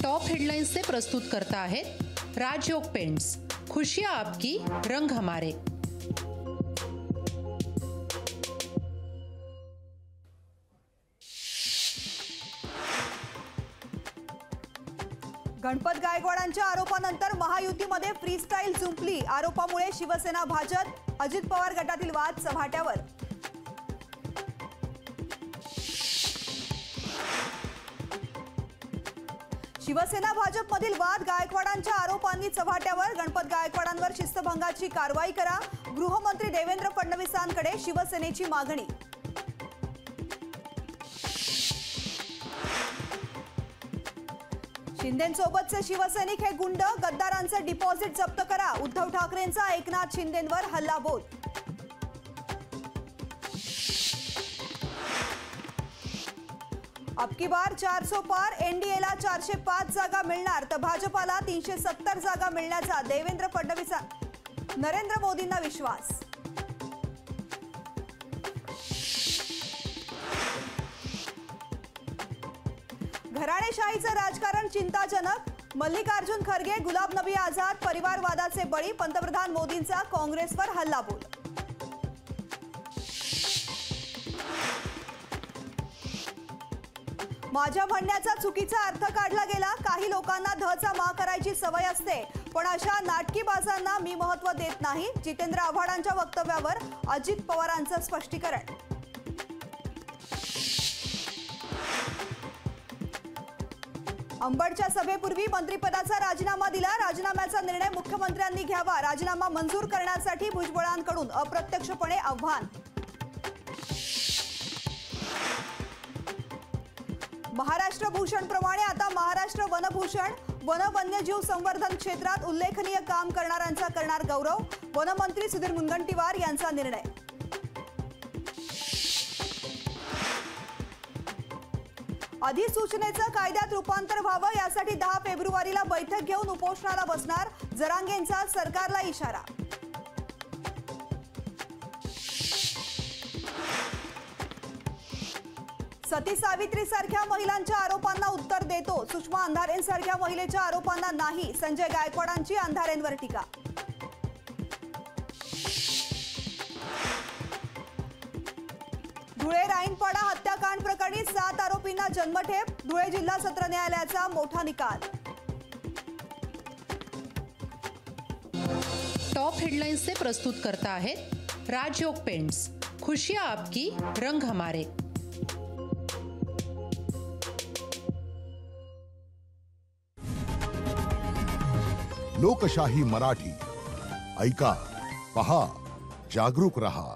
Top headlines से प्रस्तुत करता है राजयोग पेंट्स। खुशियां आपकी, रंग हमारे। गणपत गायकवाडांच्या आरोपानंतर महायुतीमध्ये फ्रीस्टाईल जुंपली। आरोपामुळे शिवसेना भाजप, अजित पवार गटातील वाद चव्हाट्यावर। शिवसेना भाजपमधील वाद, गायकवाडांच्या आरोपांनी चव्हाट्यावर। गणपत गायकवाडांवर शिस्तभंगाची कारवाई करा, गृहमंत्री देवेंद्र फडणवीसांकडे शिवसेनेची मागणी। शिंदेंसोबतचे शिवसैनिक हे गुंड, गद्दारांचे डिपॉझिट जप्त करा। उद्धव ठाकरेंचा एकनाथ शिंदेंवर हल्लाबोल। अब की बार 400 पार, एनडीएला 405 जागा मिळणार तर भाजपाला 370 जागा मिळण्याचा देवेंद्र फडणवीस नरेंद्र मोदींना विश्वास। घराणेशाहीचं राजकारण चिंताजनक, मल्लिकार्जुन खरगे, गुलाब नबी आझाद परिवारवादाचे बळी। पंतप्रधान मोदींचा काँग्रेसवर हल्लाबोल। माझ्या म्हणण्याचा चुकीचा अर्थ काढला गेला। काही लोकांना धचा मा करायची सवय असते, पण अशा नाटकीबाजांना मी महत्त्व देत नाही। जितेंद्र आव्हाडांच्या वक्तव्यावर अजित पवारांचं स्पष्टीकरण। अंबडच्या सभेपूर्वी मंत्रिपदाचा राजीनामा दिला। राजीनाम्याचा निर्णय मुख्यमंत्र्यांनी घ्यावा। राजीनामा मंजूर करण्यासाठी भुजबळांकडून अप्रत्यक्षपणे आव्हान। महाराष्ट्र भूषण प्रमाणे आता महाराष्ट्र वनभूषण। वन वन्यजीव संवर्धन क्षेत्रात उल्लेखनीय काम करणाऱ्यांचा करणार गौरव। वनमंत्री सुधीर मुनगंटीवार यांचा निर्णय। अधिसूचनेचं कायद्यात रूपांतर व्हावं यासाठी 10 फेब्रुवारीला बैठक घेऊन उपोषणाला बसणार। जरांगेंचा सरकारला इशारा। सती सावित्री सारख्या महिलांच्या आरोपांना उत्तर देतो, सुषमा अंधारेंसारख्या महिलेच्या आरोपांना नाही। संजय गायकवाडांची अंधारेंवर टीका। धुळे राईनपाडा हत्याकांड प्रकरणी 7 आरोपींना जन्मठेप। धुळे जिल्हा सत्र न्यायालयाचा मोठा निकाल। टॉप हेडलाइंस से प्रस्तुत करता है राजयोग पेंट्स। खुशियां आपकी, रंग हमारे। लोकशाही मराठी ऐका, पहा, जागरूक रहा।